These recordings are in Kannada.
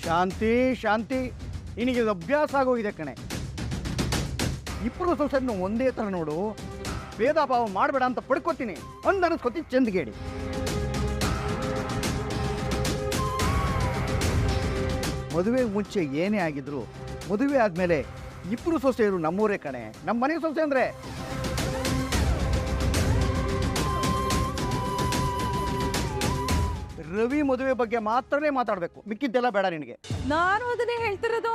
ಶಾಂತಿ ಶಾಂತಿ, ನಿನಗೆ ಇದು ಅಭ್ಯಾಸ ಆಗೋಗಿದೆ ಕಣೆ. ಇಬ್ಬರು ಸೊಸೆಯನ್ನು ಒಂದೇ ಥರ ನೋಡು, ಭೇದ ಭಾವ ಮಾಡಬೇಡ ಅಂತ ಪಡ್ಕೋತೀನಿ ಒಂದು ಅನಿಸ್ಕೊತೀನಿ ಚಂದ್ಗೇಡಿ. ಮದುವೆ ಮುಂಚೆ ಏನೇ ಆಗಿದ್ರು ಮದುವೆ ಆದಮೇಲೆ ಇಬ್ಬರು ಸೊಸೆಯರು ನಮ್ಮೂರೇ ಕಣೆ, ನಮ್ಮ ಮನೆ ಸೊಸೆ ಅಂದರೆ. ರವಿ ಮದುವೆ ಬಗ್ಗೆ ಮಾತ್ರನೇ ಮಾತಾಡಬೇಕು, ಮಿಕ್ಕಿದ್ದೆಲ್ಲ ಬೇಡ ನಿನಗೆ. ನಾನು ಅದನ್ನೇ ಹೇಳ್ತಿರೋದು.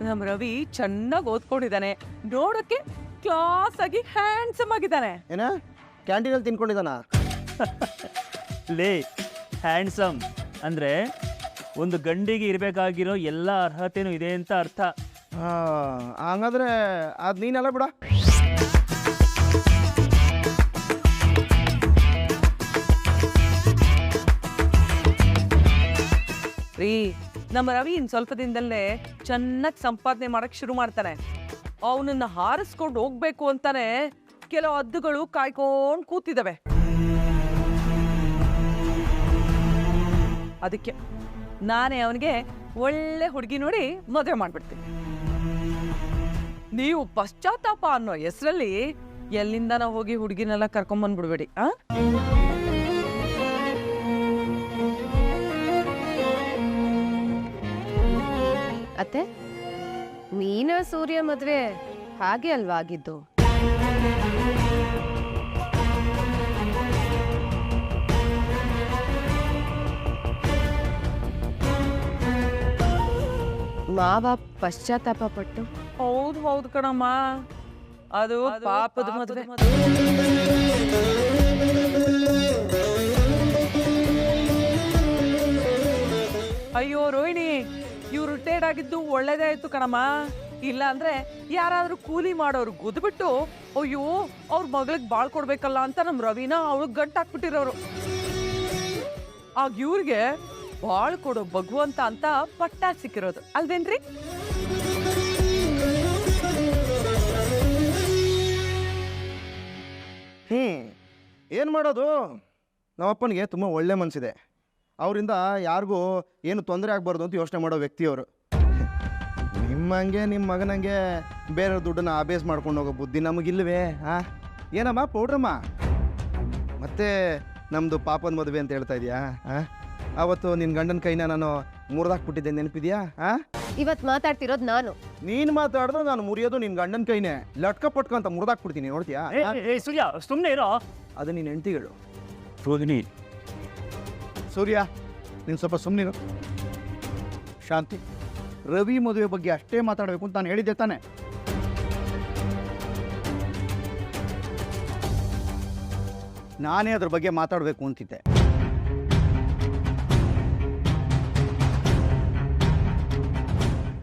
ನಮ್ ರವಿ ಚೆನ್ನಾಗಿ ಓದ್ಕೊಂಡಿದ್ದಾನೆ, ನೋಡಕ್ಕೆ ಕ್ಲಾಸ್ ಆಗಿ ಹ್ಯಾಂಡ್ಸಮ್ ಆಗಿದ್ದಾನೆ. ಏನ ಕ್ಯಾಂಟೀನಲ್ಲಿ ತಿನ್ಕೊಂಡಿದ್ದಾನ? ಲೇ, ಹ್ಯಾಂಡ್ಸಮ್ ಅಂದರೆ ಒಂದು ಗಂಡಿಗೆ ಇರಬೇಕಾಗಿರೋ ಎಲ್ಲ ಅರ್ಹತೆನೂ ಇದೆ ಅಂತ ಅರ್ಥ. ಹಂಗಾದ್ರೆ ಅದು ನೀನೆಲ್ಲ ಬಿಡ. ರೀ, ನಮ್ಮ ರವಿ ಇನ್ ಸ್ವಲ್ಪ ದಿನದಲ್ಲೇ ಚೆನ್ನಾಗಿ ಸಂಪಾದನೆ ಮಾಡಕ್ ಶುರು ಮಾಡ್ತಾನೆ. ಅವನನ್ನ ಹಾರಿಸ್ಕೊಂಡು ಹೋಗ್ಬೇಕು ಅಂತಾನೆ ಕೆಲವು ಹದ್ದುಗಳು ಕಾಯ್ಕೊಂಡು ಕೂತಿದ್ದಾವೆ. ಅದಕ್ಕೆ ನಾನೇ ಅವನಿಗೆ ಒಳ್ಳೆ ಹುಡುಗಿ ನೋಡಿ ಮದುವೆ ಮಾಡ್ಬಿಡ್ತೀನಿ. ನೀವು ಪಶ್ಚಾತ್ತಾಪ ಅನ್ನೋ ಹೆಸರಲ್ಲಿ ಎಲ್ಲಿಂದ ನಾವು ಹೋಗಿ ಹುಡುಗಿನೆಲ್ಲ ಕರ್ಕೊಂಬಂದ್ಬಿಡ್ಬೇಡಿ. ಅತ್ತೆ, ನೀನ ಸೂರ್ಯ ಮದ್ವೆ ಹಾಗೆ ಅಲ್ವಾ ಆಗಿದ್ದು? ಮಾವ ಪಶ್ಚಾತ್ತಾಪ ಪಟ್ಟು. ಹೌದು ಹೌದು ಕಣಮ್ಮ, ಅದು ಪಾಪದ ಮದುವೆ. ಅಯ್ಯೋ ರೋಹಿಣಿ, ಇವ್ರು ರಿಟೈರ್ಡ್ ಆಗಿದ್ದು ಒಳ್ಳೇದೇ ಆಯ್ತು ಕಣಮ್ಮ. ಇಲ್ಲ ಅಂದ್ರೆ ಯಾರಾದ್ರೂ ಕೂಲಿ ಮಾಡೋರು ಗುದ್ಬಿಟ್ಟು ಅಯ್ಯೋ ಅವ್ರ ಮಗಳಿಗೆ ಬಾಳ್ ಕೊಡ್ಬೇಕಲ್ಲ ಅಂತ ನಮ್ ರವಿನ ಅವಳಿಗೆ ಗಂಟು ಹಾಕ್ಬಿಟ್ಟಿರೋರು. ಆಗ ಇವ್ರಿಗೆ ಬಾಳ್ ಕೊಡೋ ಭಗವಂತ ಅಂತ ಪಟ್ಟ ಸಿಕ್ಕಿರೋದು ಅಲ್ವೇನ್ರಿ? ಏನು ಮಾಡೋದು, ನಮ್ಮಪ್ಪನಿಗೆ ತುಂಬ ಒಳ್ಳೆ ಮನಸ್ಸಿದೆ. ಅವರಿಂದ ಯಾರಿಗೂ ಏನು ತೊಂದರೆ ಆಗಬಾರ್ದು ಅಂತ ಯೋಚನೆ ಮಾಡೋ ವ್ಯಕ್ತಿಯವರು. ನಿಮ್ಮಂಗೆ ನಿಮ್ಮ ಮಗನಂಗೆ ಬೇರೆ ದುಡ್ಡನ್ನು ಅಬೇಸ್ ಮಾಡ್ಕೊಂಡು ಹೋಗೋ ಬುದ್ಧಿ ನಮಗಿಲ್ವೇ? ಹಾಂ ಏನಮ್ಮ ಪೌಡ್ರಮ್ಮ, ಮತ್ತೆ ನಮ್ಮದು ಪಾಪದ ಮದುವೆ ಅಂತ ಹೇಳ್ತಾ ಇದೆಯಾ? ಹಾಂ, ಅವತ್ತು ನಿನ್ನ ಗಂಡನ ಕೈನ ನಾನು ಮುರಿದಾಕ್ಬಿಟ್ಟಿದ್ದೆ, ನೆನಪಿದೆಯಾ? ಹಾಂ, ಇವತ್ತು ಮಾತಾಡ್ತಿರೋದು ನಾನು. ನೀನು ಮಾತಾಡಿದ್ರೆ ನಾನು ಮುರಿಯೋದು ನಿನ್ನ ಗಂಡನ ಕೈನೇ. ಲಟ್ಕ ಪಟ್ಕ ಅಂತ ಮುರಿದಾಕ್ಬಿಡ್ತೀನಿ, ನೋಡ್ತೀಯಾ? ಸೂರ್ಯ, ಸುಮ್ಮನೆ ಇರೋ. ಅದು ನೀನು ಹೆಂಡ್ತಿಗಳು. ರೋಹಿಣಿ, ಸೂರ್ಯ, ನೀನು ಸ್ವಲ್ಪ ಸುಮ್ಮನಿರು. ಶಾಂತಿ, ರವಿ ಮದುವೆ ಬಗ್ಗೆ ಅಷ್ಟೇ ಮಾತಾಡಬೇಕು ಅಂತ ನಾನು ಹೇಳಿದ್ದೆ ತಾನೆ? ನಾನೇ ಅದ್ರ ಬಗ್ಗೆ ಮಾತಾಡಬೇಕು ಅಂತಿದ್ದೆ.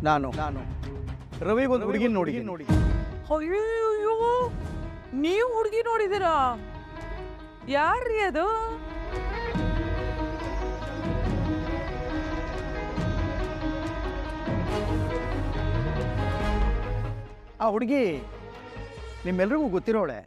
ನಾನು ರವಿಗೊಂದು ಹುಡುಗಿ ನೋಡಿ. ಅಯ್ಯೋ, ನೀವು ಹುಡುಗಿ ನೋಡಿದಿರಾ? ಯಾರ್ರೀ ಅದು? ಆ ಹುಡುಗಿ ನಿಮ್ಮೆಲ್ರಿಗೂ ಗೊತ್ತಿರೋಳೆ.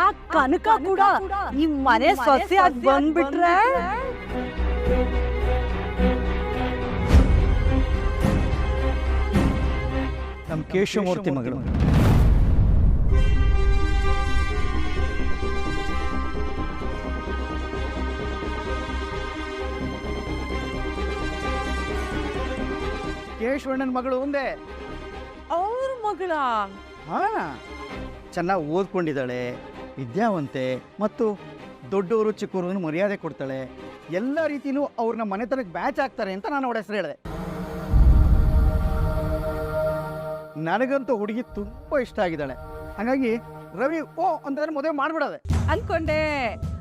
ಆ ಕನಕ ಕೂಡ ಈ ಮನೆ ಸೊಸೆಯಾಗಿ ಬಂದ್ಬಿಟ್ರೆ ನಮ್ಮ ಕೇಶವಮೂರ್ತಿ ಮಗಳು. ಕೇಶವಣ್ಣನ ಮಗಳು ಒಂದೇ. ಅವ್ರ ಮಗಳ? ಹಾ, ಚೆನ್ನಾಗಿ ಓದ್ಕೊಂಡಿದ್ದಾಳೆ, ವಿದ್ಯಾವಂತೆ ಮತ್ತು ದೊಡ್ಡವರು ಚಿಕ್ಕವರು ಮರ್ಯಾದೆ ಕೊಡ್ತಾಳೆ. ಎಲ್ಲ ರೀತಿಯೂ ಅವ್ರನ್ನ ಮನೆತನಕ್ಕೆ ಬ್ಯಾಚ್ ಆಗ್ತಾರೆ ಅಂತ ನಾನು ಅವಳ ಹೆಸರು ಹೇಳಿದೆ. ನನಗಂತೂ ಹುಡುಗಿ ತುಂಬ ಇಷ್ಟ ಆಗಿದ್ದಾಳೆ. ಹಾಗಾಗಿ ರವಿ ಓ ಅಂತಂದ್ರೆ ಮದುವೆ ಮಾಡ್ಬಿಡೋದೆ.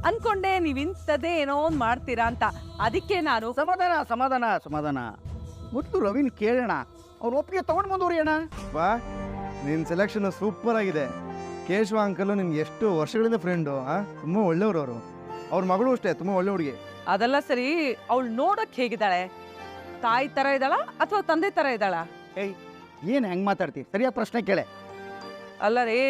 ಅನ್ಕೊಂಡೆ ನೀವಿಂಥದ್ದೇ ಏನೋ ಒಂದು ಮಾಡ್ತೀರಾ ಅಂತ. ಅದಕ್ಕೆ ನಾನು ಸಮಾಧಾನ ಮೊದಲು ರವಿನ ಕೇಳೋಣ, ಅವ್ರು ಒಪ್ಪಿಗೆ ತಗೊಂಡು ಮುಂದುವರಿಯೋಣ. ಬಾ, ನಿನ್ನ ಸೆಲೆಕ್ಷನ್ ಸೂಪರ್ ಆಗಿದೆ. ಕೇಶವ ಅಂಕಲ್ ನಿಮ್ಗೆ ಎಷ್ಟು ವರ್ಷಗಳಿಂದ ಫ್ರೆಂಡು. ತುಂಬ ಒಳ್ಳೆಯವರು ಅವರು. ಅವ್ರ ಮಗಳು ಅಷ್ಟೇ ತುಂಬ ಒಳ್ಳೆ ಹುಡುಗಿ. ಅದೆಲ್ಲ ಸರಿ, ಅವಳು ನೋಡಕ್ ಹೇಗಿದ್ದಾಳೆ? ತಾಯಿ ತರ ಇದ್ದಾಳ ಅಥವಾ ತಂದೆ ತರ ಇದ್ದಾಳ? ಏನು ಹೆಂಗೆ ಮಾತಾಡ್ತೀವಿ? ಸರಿಯಾದ ಪ್ರಶ್ನೆ ಕೇಳೆ. ಅಲ್ಲ ರೀ,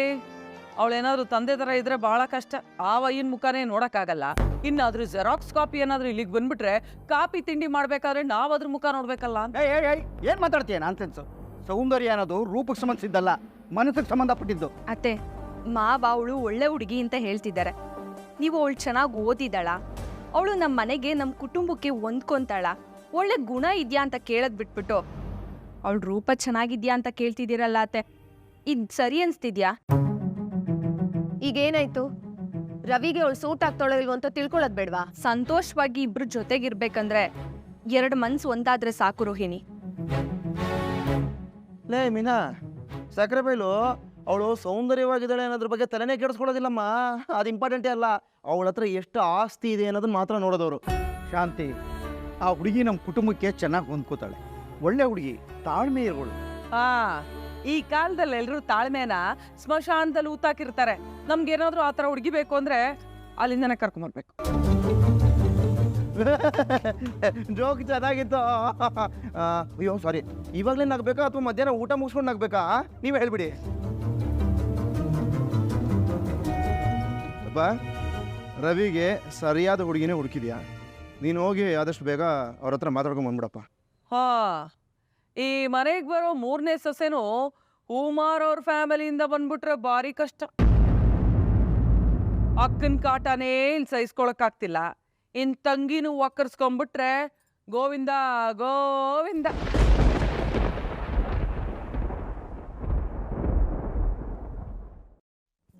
ಅವಳೇನಾದ್ರೂ ತಂದೆ ತರ ಇದ್ರೆ ಬಹಳ ಕಷ್ಟ. ಆ ವಯ್ಯನ್ ಮುಖಾನೇ ನೋಡಕ್ಕಾಗಲ್ಲ. ಇನ್ನಾದ್ರೂ ಜೆರಾಕ್ಸ್ ಕಾಪಿ ಏನಾದ್ರೂ ಇಲ್ಲಿಗೆ ಬಂದ್ಬಿಟ್ರೆ ಕಾಪಿ ತಿಂಡಿ ಮಾಡ್ಬೇಕಾದ್ರೆ ನಾವ್ ಅದ್ರ ಮುಖ ನೋಡ್ಬೇಕಲ್ಲ ಅಂತ. ಏನು ಮಾತಾಡ್ತೀಯ ನಾನ್ಸೆನ್ಸು? ಸೌಂದರ್ಯ ಅನ್ನೋದು ರೂಪಕ್ಕೆ ಸಂಬಂಧಿಸಿದ್ದಲ್ಲ, ಮನಸ್ಸಿಗೆ ಸಂಬಂಧಪಟ್ಟಿದ್ದು. ಅತ್ತೆ, ಮಾವ ಅವಳು ಒಳ್ಳೆ ಹುಡುಗಿ ಅಂತ ಹೇಳ್ತಿದ್ದಾರೆ. ನೀವು ಅವಳು ಚೆನ್ನಾಗಿ ಓದಿದಾಳ, ಅವಳು ನಮ್ಮ ಮನೆಗೆ ನಮ್ಮ ಕುಟುಂಬಕ್ಕೆ ಹೊಂದ್ಕೊಂತಾಳ, ಒಳ್ಳೆ ಗುಣ ಇದೆಯಾ ಅಂತ ಕೇಳೋದ್ ಬಿಟ್ಬಿಟ್ಟು ಅವಳು ರೂಪ ಚೆನ್ನಾಗಿದ್ಯಾ ಅಂತ ಕೇಳ್ತಿದ್ದೀರಲ್ಲ ಅತ್ತೆ, ಇದು ಸರಿ ಅನ್ಸ್ತಿದ್ಯಾ? ಈಗೇನಾಯ್ತು? ರವಿಗೆ ಅವಳು ಸೂಟ್ ಆಗ್ತಾಳೋ ಇಲ್ವೋ ಅಂತ ತಿಳ್ಕೊಳ್ಳೋದು ಬೇಡವಾ? ಸಂತೋಷವಾಗಿ ಇಬ್ರು ಜೊತೆಗಿರ್ಬೇಕಂದ್ರೆ 2 ಮನ್ಸು ಒಂದಾದ್ರೆ ಸಾಕು ರೋಹಿಣಿ. ಲೇ ಮೀನಾ, ಸಕ್ಕರೆ ಬೈಲು ಅವಳು ಸೌಂದರ್ಯವಾಗಿದ್ದಾಳೆ ಅನ್ನೋದ್ರ ಬಗ್ಗೆ ತಲೆನೇ ಕೆಡಿಸ್ಕೊಳ್ಳೋದಿಲ್ಲಮ್ಮ. ಅದು ಇಂಪಾರ್ಟೆಂಟೇ ಅಲ್ಲ, ಅವಳ ಹತ್ರ ಎಷ್ಟು ಆಸ್ತಿ ಇದೆ ಅನ್ನೋದನ್ನ ಮಾತ್ರ ನೋಡೋದವರು. ಶಾಂತಿ, ಆ ಹುಡುಗಿ ನಮ್ಮ ಕುಟುಂಬಕ್ಕೆ ಚೆನ್ನಾಗಿ ಹೊಂದ್ಕೋತಾಳೆ. ಒಳ್ಳೆ ಹುಡುಗಿ, ತಾಳ್ಮೆ ಇರೋಳು. ಹಾ, ಈ ಕಾಲದಲ್ಲಿ ಎಲ್ರು ತಾಳ್ಮೆನ ಸ್ಮಶಾನದಲ್ಲಿ ಊತಾಕಿರ್ತಾರೆ. ನಮ್ಗೇನಾದ್ರೂ ಆ ಥರ ಹುಡುಗಿ ಬೇಕು ಅಂದ್ರೆ ಅಲ್ಲಿಂದನೇ ಕರ್ಕೊಂಬರ್ಬೇಕು. ಜೋಕ್ ಚೆನ್ನಾಗಿತ್ತು. ಅಯ್ಯೋ ಸಾರಿ, ಇವಾಗಲೇ ನಗ್ಬೇಕಾ ಅಥವಾ ಮಧ್ಯಾಹ್ನ ಊಟ ಮುಗಿಸ್ಕೊಂಡು ನಗ್ಬೇಕಾ? ನೀವೇ ಹೇಳ್ಬಿಡಿ. ಅಪ್ಪ, ರವಿಗೆ ಸರಿಯಾದ ಹುಡುಗಿನೇ ಹುಡುಕಿದ್ಯಾ? ನೀನು ಹೋಗಿ ಆದಷ್ಟು ಬೇಗ ಅವ್ರ ಹತ್ರ ಮಾತಾಡ್ಕೊಂಡು ಬಂದ್ಬಿಡಪ್ಪ. ಹಾ, ಈ ಮನೆಗೆ ಬರೋ 3ನೇ ಸೊಸೆನೂ ಉಮಾರ್ ಅವ್ರ ಫ್ಯಾಮಿಲಿಯಿಂದ ಬಂದ್ಬಿಟ್ರೆ ಭಾರಿ ಕಷ್ಟ. ಅಕ್ಕನ ಕಾಟನೇ ಇಲ್ಲಿ ಸಹಿಸ್ಕೊಳಕ್ಕಾಗ್ತಿಲ್ಲ. ಇನ್ ತಂಗಿನೂ ಒಕ್ಕರ್ಸ್ಕೊಂಡ್ಬಿಟ್ರೆ ಗೋವಿಂದ ಗೋವಿಂದ.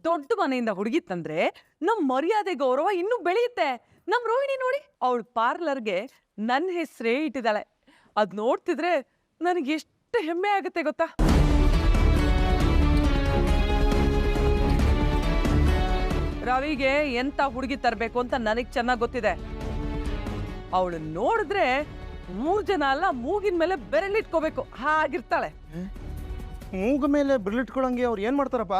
ದೊಡ್ಡ ಮನೆಯಿಂದ ಹುಡುಗಿ ತಂದ್ರೆ ನಮ್ ಮರ್ಯಾದೆ ಗೌರವ ಇನ್ನೂ ಬೆಳೆಯುತ್ತೆ. ನಮ್ ರೋಹಿಣಿ ನೋಡಿ, ಅವಳ ಪಾರ್ಲರ್ಗೆ ನನ್ನ ಹೆಸರೇ ಇಟ್ಟಿದ್ದಾಳೆ. ಅದ್ ನೋಡ್ತಿದ್ರೆ ನನಗೆ ಎಷ್ಟು ಹೆಮ್ಮೆ ಆಗುತ್ತೆ ಗೊತ್ತಾ? ರವಿಗೆ ಎಂತ ಹುಡುಗಿ ತರಬೇಕು ಅಂತ ನನಗೆ ಚೆನ್ನಾಗಿ ಗೊತ್ತಿದೆ. ಅವಳು ನೋಡಿದ್ರೆ 3 ಜನ ಅಲ್ಲ, ಮೂಗಿನ ಮೇಲೆ ಬೆರಳಿಟ್ಕೋಬೇಕು ಹಾಗಿರ್ತಾಳೆ. ಮೂಗ ಮೇಲೆ ಬಿರ್ಲಿಟ್ಕೊಳಂಗೆ ಅವ್ರು ಏನು ಮಾಡ್ತಾರಪ್ಪ?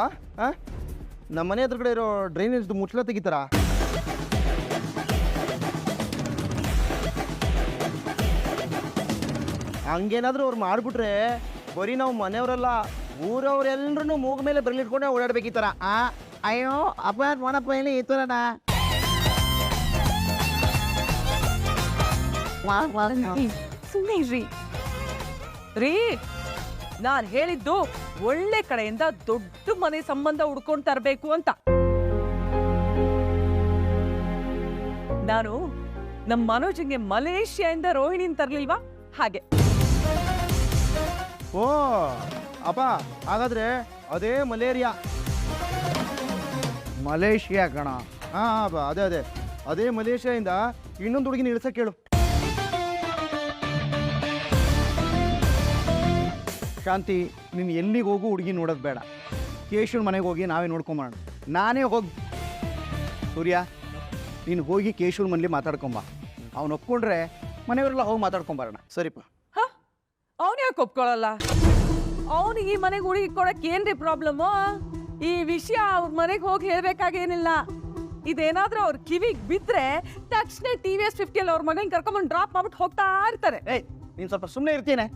ನಮ್ಮ ಮನೆ ಎದುರುಗಡೆ ಇರೋ ಡ್ರೈನೇಜ್ದು ಮುಚ್ಚಳ ತೆಗಿತಾರ? ಹಂಗೇನಾದ್ರೂ ಅವ್ರು ಮಾಡ್ಬಿಟ್ರೆ ಬರೀ ನಾವು ಮನೆಯವರೆಲ್ಲ, ಊರವ್ರೆಲ್ಲರೂ ಮೂಗ ಮೇಲೆ ಬೆರಳಿಟ್ಕೊಂಡೆ ಓಡಾಡ್ಬೇಕು ಈ ಥರ. ಅಯ್ಯೋ ಅಪ್ಪ ನೋಡಪ್ಪ, ಇಲ್ಲಿ ಈ ಥರನಾ? ಸುಮ್ಮನೆ ಇರ್ರಿ ರೀ, ನಾನ್ ಹೇಳಿದ್ದು ಒಳ್ಳೆ ಕಡೆಯಿಂದ ದೊಡ್ಡ ಮನೆ ಸಂಬಂಧ ಹುಡ್ಕೊಂಡ್ ತರ್ಬೇಕು ಅಂತ. ನಾನು ನಮ್ಮ ಮನೋಜಂಗೆ ಮಲೇಷ್ಯಾದಿಂದ ರೋಹಿಣಿನ್ ತರ್ಲಿಲ್ವಾ ಹಾಗೆ. ಓ ಅಪ್ಪ, ಹಾಗಾದ್ರೆ ಅದೇ ಮಲೇರಿಯಾ. ಮಲೇಷಿಯಾ ಕಣ. ಹಾಂ ಅದೇ ಅದೇ ಮಲೇಷ್ಯಾದಿಂದ ಇನ್ನೊಂದು ಹುಡುಗಿನ ಇಳಿಸಕ್ಕೆ ಹೇಳು. ಶಾಂತಿ, ನೀನು ಎಲ್ಲಿಗೆ ಹೋಗು ಹುಡುಗಿ ನೋಡೋದು ಬೇಡ. ಕೇಶವನ ಮನೆಗೆ ಹೋಗಿ ನಾವೇ ನೋಡ್ಕೊಂಬರೋಣ. ನಾನೇ ಹೋಗಿ. ಸೂರ್ಯ, ನೀನು ಹೋಗಿ ಕೇಶವನ ಮನೇಲಿ ಮಾತಾಡ್ಕೊಂಬ. ಅವ್ನು ಒಪ್ಕೊಂಡ್ರೆ ಮನೆಯವರೆಲ್ಲ ಹೋಗಿ ಮಾತಾಡ್ಕೊಂಬರೋಣ. ಸರಿಪ್ಪ. ಅವನ್ ಯಾಕೆ ಒಪ್ಕೊಳ್ಳಲ್ಲ? ಅವನಿಗೆ ಈ ಮನೆಗೆ ಹುಡುಗಿ ಕೊಡಕ್ ಏನ್ರಿ ಪ್ರಾಬ್ಲಮ್ಮು? ಈ ವಿಷಯ ಅವ್ರ ಮನೆಗೆ ಹೋಗಿ ಹೇಳ್ಬೇಕಾಗೇನಿಲ್ಲ. ಇದೇನಾದ್ರೂ ಅವ್ರ ಕಿವಿಗೆ ಬಿದ್ರೆ ತಕ್ಷಣ TVS 50 ಅವ್ರ ಮಗನ್ ಕರ್ಕೊಂಬಂದು ಡ್ರಾಪ್ ಮಾಡ್ಬಿಟ್ಟು ಹೋಗ್ತಾ ಇರ್ತಾರೆ. ನೀನು ಸ್ವಲ್ಪ ಸುಮ್ಮನೆ ಇರ್ತೀನಿ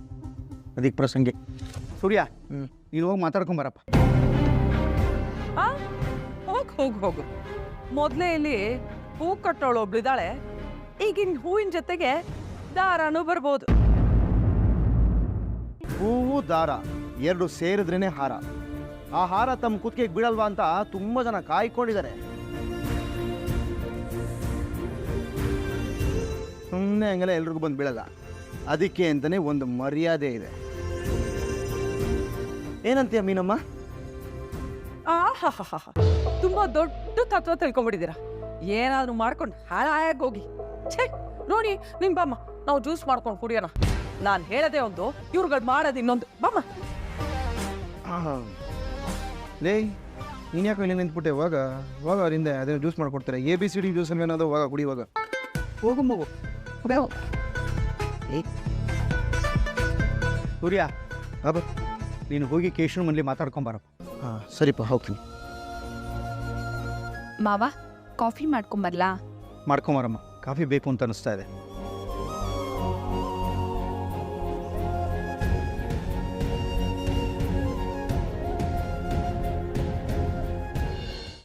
ಅದಕ್ಕೆ ಪ್ರಸಂಗಿ. ಸೂರ್ಯ, ನೀನು ಹೋಗಿ ಮಾತಾಡ್ಕೊಂಬರಪ್ಪ. ಹೋಗು. ಮೊದಲೇ ಇಲ್ಲಿ ಹೂ ಕಟ್ಟೋಳು ಒಬ್ಳಿದಾಳೆ. ಈಗಿನ ಹೂವಿನ ಜೊತೆಗೆ ದಾರನೂ ಬರ್ಬೋದು. ಹೂವು ದಾರ 2 ಸೇರಿದ್ರೇನೆ ಹಾರ. ಆ ಹಾರ ತಮ್ಮ ಕುತ್ತಿಗೆಗೆ ಬೀಳಲ್ವಾ ಅಂತ ತುಂಬಾ ಜನ ಕಾಯ್ಕೊಂಡಿದ್ದಾರೆ. ಸುಮ್ಮನೆ ಹಂಗೆಲ್ಲ ಎಲ್ರಿಗೂ ಬಂದು ಬೀಳಲ್ಲ. ಅದಕ್ಕೆ ಅಂತಾನೆ ಒಂದು ಮರ್ಯಾದೆ ಇದೆ. ಏನಂತೀಯ ಮೀನಮ್ಮ? ತುಂಬಾ ದೊಡ್ಡ ತತ್ವ ತಿಳ್ಕೊಂಡ್ಬಿಟ್ಟಿದ್ದೀರಾ. ಏನಾದ್ರು ಮಾಡ್ಕೊಂಡು ಹಾಳಾಗಿ ಹೋಗಿ. ಛೇ ನೋಡಿ, ನಿಮ್ ಬಾಮ್ಮ, ನಾವು ಜ್ಯೂಸ್ ಮಾಡ್ಕೊಂಡು ಕುಡಿಯೋಣ. ನಾನು ಹೇಳದೆ ಒಂದು, ಇವ್ರುಗಳು ಮಾಡೋದು ಇನ್ನೊಂದು. ಬಾಮ್ಮ. ಲೇ, ನೀನು ಯಾಕೆ ಇಲ್ಲಿ ನಿಂತ್ಬಿಟ್ಟೆ? ಇವಾಗ ಅವರಿಂದ ಅದೇ ಜ್ಯೂಸ್ ಮಾಡ್ಕೊಡ್ತಾರೆ. ABCD ಜ್ಯೂಸ್ ಏನಾದ್ರು ಹೋಗ ಕುಡಿಯುವಾಗ. ಹೋಗು ಮಗು. ಸೂರ್ಯ, ನೀನು ಹೋಗಿ ಕೇಶವನ ಮನೇಲಿ ಮಾತಾಡ್ಕೊಂಬರಪ್ಪ. ಸರಿಪ್ಪ, ಹೋಗ್ತೀನಿ. ಮಾವ, ಕಾಫಿ ಮಾಡ್ಕೊಂಬರ್ಲಾ? ಮಾಡ್ಕೊಂಬರಮ್ಮ, ಕಾಫಿ ಬೇಕು ಅಂತ ಅನಿಸ್ತಾ ಇದೆ.